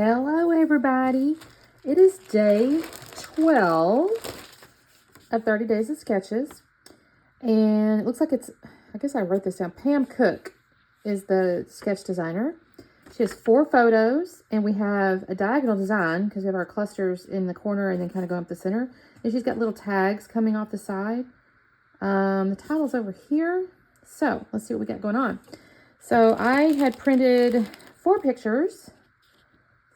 Hello everybody. It is day 12 of 30 Days of Sketches. And it looks like it's, I guess I wrote this down. Pam Cook is the sketch designer. She has 4 photos and we have a diagonal design because we have our clusters in the corner and then kind of going up the center. And she's got little tags coming off the side. The title's over here. So let's see what we got going on. So I had printed 4 pictures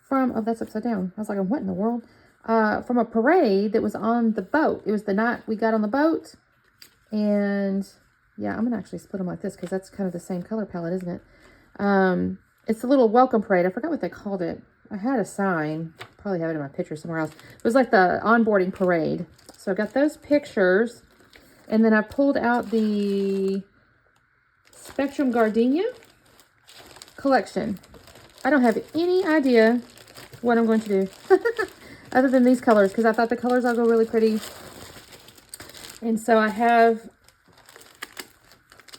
from, oh, that's upside down. I was like, what in the world? From a parade that was on the boat. It was the night we got on the boat. And yeah, I'm gonna actually split them like this because that's kind of the same color palette, isn't it? It's a little welcome parade. I forgot what they called it. I had a sign, probably have it in my picture somewhere else. It was like the onboarding parade. So I got those pictures and then I pulled out the Spectrum Gardenia collection. I don't have any idea what I'm going to do other than these colors because I thought the colors all go really pretty. And so I have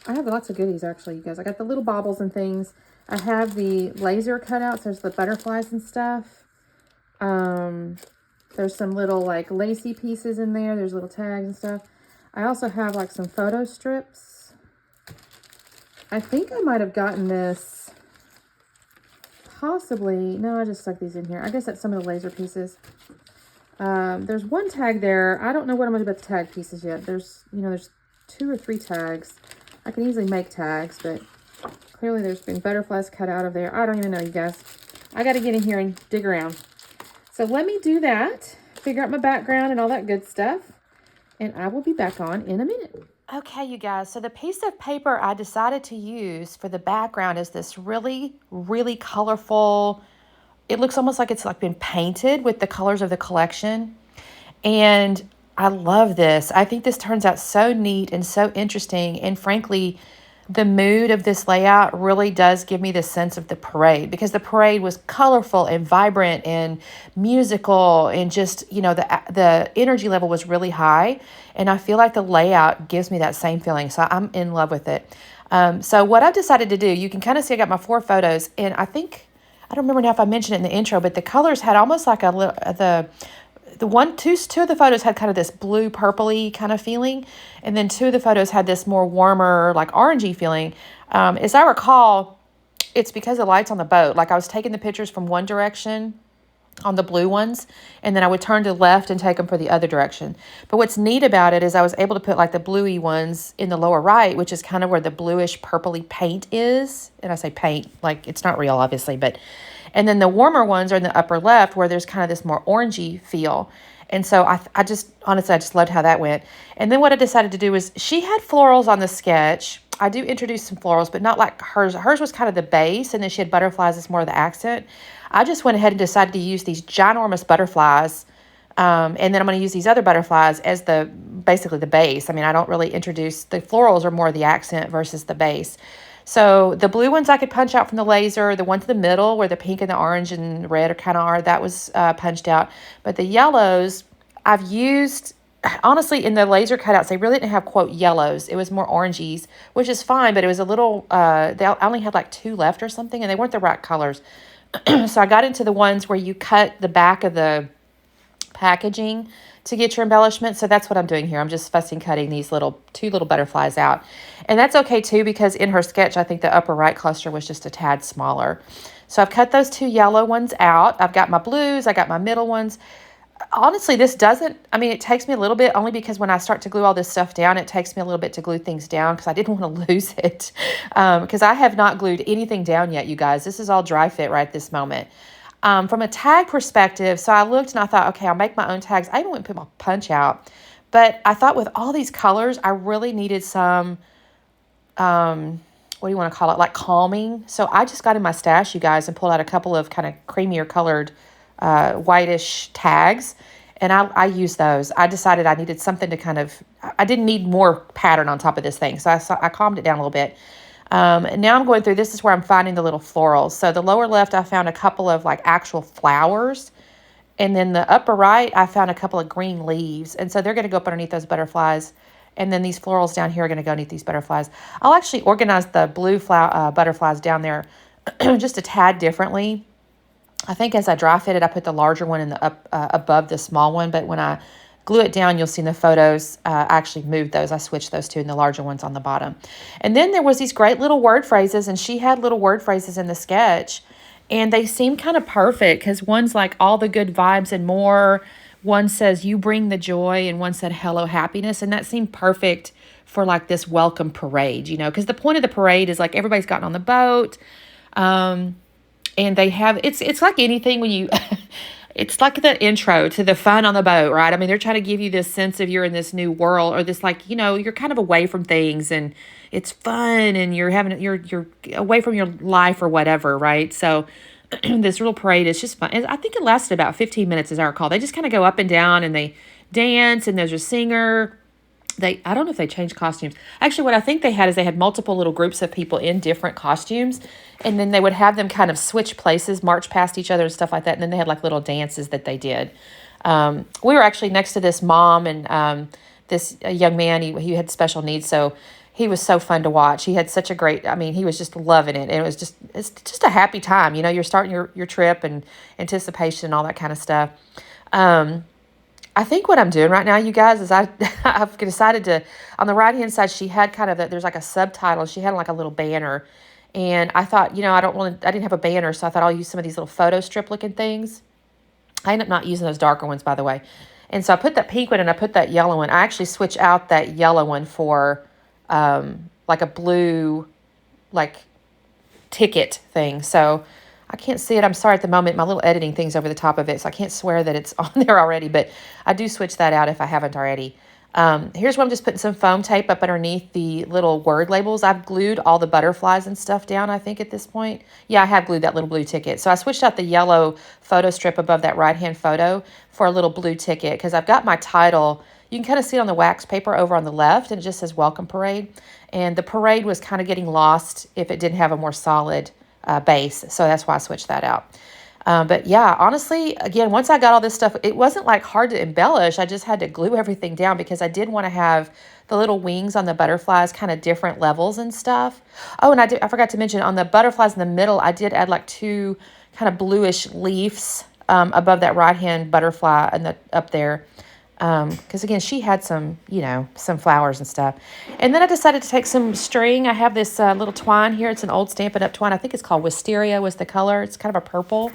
lots of goodies actually, you guys. I got the little baubles and things. I have the laser cutouts. There's the butterflies and stuff. There's some little like lacy pieces in there. There's little tags and stuff. I also have like some photo strips. I think I might have gotten this possibly. No, I just stuck these in here. I guess that's some of the laser pieces. There's one tag there. I don't know what I'm going to do about the tag pieces yet. There's 2 or 3 tags. I can easily make tags, but clearly there's been butterflies cut out of there. I don't even know, you guys. I got to get in here and dig around. So let me do that, figure out my background and all that good stuff, and I will be back on in a minute. Okay, you guys, so the piece of paper I decided to use for the background is this really, really colorful, it looks almost like it's like been painted with the colors of the collection. And I love this. I think this turns out so neat and so interesting. And frankly, the mood of this layout really does give me the sense of the parade because the parade was colorful and vibrant and musical and just, the energy level was really high. And I feel like the layout gives me that same feeling. So I'm in love with it. So what I've decided to do, you can kind of see I got my 4 photos and I don't remember now if I mentioned it in the intro, but the colors had almost like two of the photos had kind of this blue purpley kind of feeling. And then 2 of the photos had this more warmer, like orangey feeling. As I recall, it's because the light's on the boat. Like I was taking the pictures from one direction on the blue ones, and then I would turn to the left and take them for the other direction. But what's neat about it is I was able to put like the bluey ones in the lower right, which is kind of where the bluish purpley paint is. And I say paint, like it's not real, obviously, but, and then the warmer ones are in the upper left where there's kind of this more orangey feel. And so I just loved how that went. And then what I decided to do was she had florals on the sketch. I do introduce some florals, but not like hers. Hers was kind of the base, and then she had butterflies as more of the accent. I just went ahead and decided to use these ginormous butterflies, and then I'm going to use these other butterflies as basically the base. I mean, I don't really introduce, the florals are more of the accent versus the base. So the blue ones I could punch out from the laser. The ones in the middle where the pink and the orange and red are that was punched out. But the yellows I've used, honestly, in the laser cutouts, they really didn't have, quote, yellows. It was more oranges, which is fine, but it was a little, I only had like 2 left or something, and they weren't the right colors. So I got into the ones where you cut the back of the packaging to get your embellishment. So that's what I'm doing here. I'm just fussing cutting these 2 little butterflies out. And that's okay too, because in her sketch, I think the upper right cluster was just a tad smaller. So I've cut those 2 yellow ones out. I've got my blues. I got my middle ones. Honestly, this doesn't, it takes me a little bit only because when I start to glue all this stuff down, it takes me a little bit to glue things down because I didn't want to lose it. Because I have not glued anything down yet, you guys. This is all dry fit right this moment. From a tag perspective, so I looked and I thought, okay, I'll make my own tags. I even went and put my punch out. But I thought with all these colors, I really needed some, what do you want to call it, like calming. So I just got in my stash, you guys, and pulled out a couple of kind of creamier colored whitish tags, and I used those. I decided I needed something to I didn't need more pattern on top of this thing, so I calmed it down a little bit. Now I'm going through, this is where I'm finding the little florals. So the lower left, I found a couple of like actual flowers, and then the upper right, I found a couple of green leaves, and so they're going to go up underneath those butterflies, and then these florals down here are going to go underneath these butterflies. I'll actually organize the blue butterflies down there just a tad differently. I think as I dry fit it, I put the larger one in the up above the small one. But when I glue it down, you'll see in the photos, I actually moved those. I switched those two, and the larger one's on the bottom. And then there was these great little word phrases, and she had little word phrases in the sketch, and they seem kind of perfect because one's like all the good vibes and more. One says you bring the joy, and one said hello happiness, and that seemed perfect for like this welcome parade, because the point of the parade is like everybody's gotten on the boat. And they have, it's like anything when you, it's like the intro to the fun on the boat, right? I mean, they're trying to give you this sense of you're in this new world, or this like, you're kind of away from things, and it's fun, and you're away from your life or whatever, right? So this little parade is just fun. And I think it lasted about 15 minutes, as I recall. They just kind of go up and down, and they dance, and there's a singer. I don't know if they changed costumes. Actually, what I think they had is they had multiple little groups of people in different costumes, and then they would have them kind of switch places, march past each other and stuff like that, and then they had like little dances that they did. We were actually next to this mom and this young man. He had special needs, so he was so fun to watch. He had such a great, he was just loving it, and it's just a happy time. You're starting your trip and anticipation and all that kind of stuff. I think what I'm doing right now, you guys, is I've decided to, on the right-hand side, she had kind of, there's like a subtitle. She had like a little banner. And I thought, I didn't have a banner, so I thought I'll use some of these little photo strip looking things. I ended up not using those darker ones, by the way. And so I put that pink one and I put that yellow one. I actually switched out that yellow one for like a blue, like ticket thing. So I can't see it. I'm sorry at the moment. My little editing thing's over the top of it, so I can't swear that it's on there already, but I do switch that out if I haven't already. Here's where I'm just putting some foam tape up underneath the little word labels. I've glued all the butterflies and stuff down, I think, at this point. Yeah, I have glued that little blue ticket. So I switched out the yellow photo strip above that right-hand photo for a little blue ticket because I've got my title. You can kind of see it on the wax paper over on the left, and it just says Welcome Parade. And the parade was kind of getting lost if it didn't have a more solid base. So that's why I switched that out. But yeah, honestly, again, once I got all this stuff, it wasn't like hard to embellish. I just had to glue everything down because I did want to have the little wings on the butterflies kind of different levels and stuff. Oh, and I forgot to mention on the butterflies in the middle, I did add like two kind of bluish leaves above that right-hand butterfly and up there. Because again, she had some flowers and stuff. And then I decided to take some string. I have this little twine here. It's an old Stampin' Up! Twine. I think it's called Wisteria was the color. It's kind of a purple.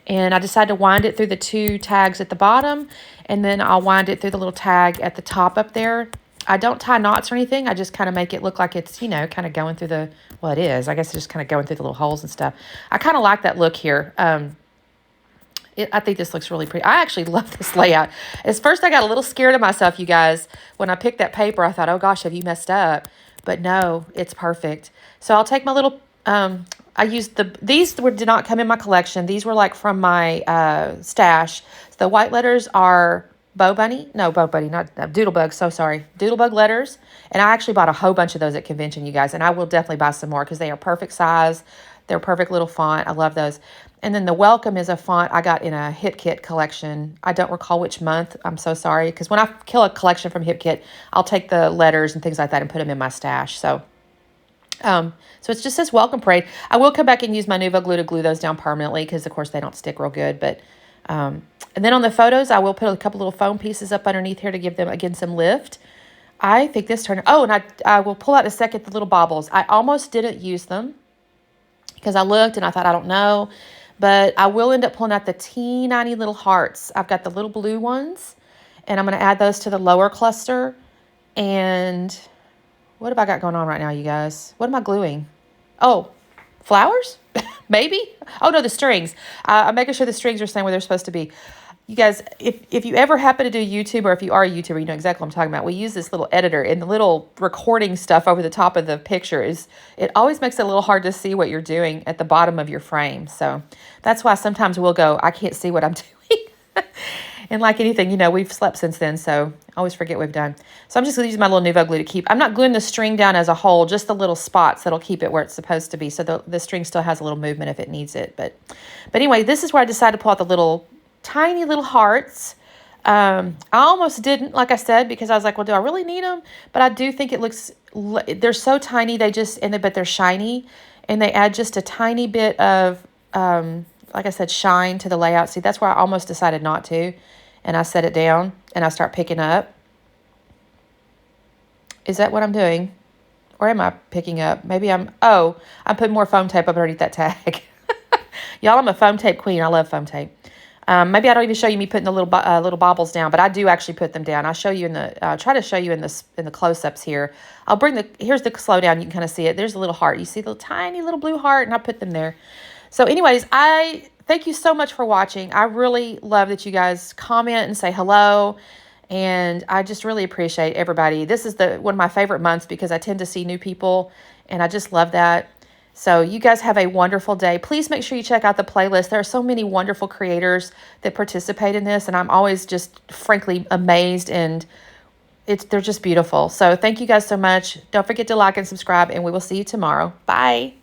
And I decided to wind it through the two tags at the bottom. And then I'll wind it through the little tag at the top up there. I don't tie knots or anything. I just kind of make it look like it's, kind of going through it is. I guess it's just kind of going through the little holes and stuff. I kind of like that look here. I think this looks really pretty. I actually love this layout. At first, I got a little scared of myself, you guys. When I picked that paper, I thought, oh gosh, have you messed up? But no, it's perfect. So I'll take my little, I used did not come in my collection. These were like from my stash. The white letters are Doodlebug, so sorry. Doodlebug letters. And I actually bought a whole bunch of those at convention, you guys. And I will definitely buy some more because they are perfect size. They're perfect little font. I love those. And then the Welcome is a font I got in a Hip Kit collection. I don't recall which month. I'm so sorry. Because when I kill a collection from Hip Kit, I'll take the letters and things like that and put them in my stash. So it just says Welcome Parade. I will come back and use my Nuvo glue to glue those down permanently because, of course, they don't stick real good. But and then on the photos, I will put a couple little foam pieces up underneath here to give them, again, some lift. I think this turned... Oh, and I will pull out in a second the little baubles. I almost didn't use them because I looked and I thought, I don't know. But I will end up pulling out the teeny little hearts. I've got the little blue ones, and I'm going to add those to the lower cluster. And what have I got going on right now, you guys? What am I gluing? Oh, flowers? Maybe? Oh, no, the strings. I'm making sure the strings are staying where they're supposed to be. You guys, if you ever happen to do YouTube, or if you are a YouTuber, you know exactly what I'm talking about. We use this little editor, and the little recording stuff over the top of the picture it always makes it a little hard to see what you're doing at the bottom of your frame. So that's why sometimes we'll go, I can't see what I'm doing. And like anything, we've slept since then, so I always forget what we've done. So I'm just going to use my little Nuvo glue to keep. I'm not gluing the string down as a whole, just the little spots that'll keep it where it's supposed to be. So the string still has a little movement if it needs it. But anyway, this is where I decided to pull out the little tiny little hearts. I almost didn't, like I said, because I was like, well, do I really need them? But I do think it looks, they're so tiny, but they're shiny, and they add just a tiny bit of like I said, shine to the layout. See, that's where I almost decided not to. And I set it down and I start picking up. Is that what I'm doing? Or am I picking up? Maybe I'm putting more foam tape up underneath that tag. Y'all, I'm a foam tape queen. I love foam tape. Maybe I don't even show you me putting the little bobbles down, but I do actually put them down. I'll show you in the, try to show you in the close-ups here. I'll bring here's the slow down. You can kind of see it. There's a little heart. You see the tiny little blue heart, and I put them there. So anyways, I thank you so much for watching. I really love that you guys comment and say hello. And I just really appreciate everybody. This is one of my favorite months because I tend to see new people, and I just love that. So you guys have a wonderful day. Please make sure you check out the playlist. There are so many wonderful creators that participate in this, and I'm always just frankly amazed, and they're just beautiful. So thank you guys so much. Don't forget to like and subscribe, and we will see you tomorrow. Bye.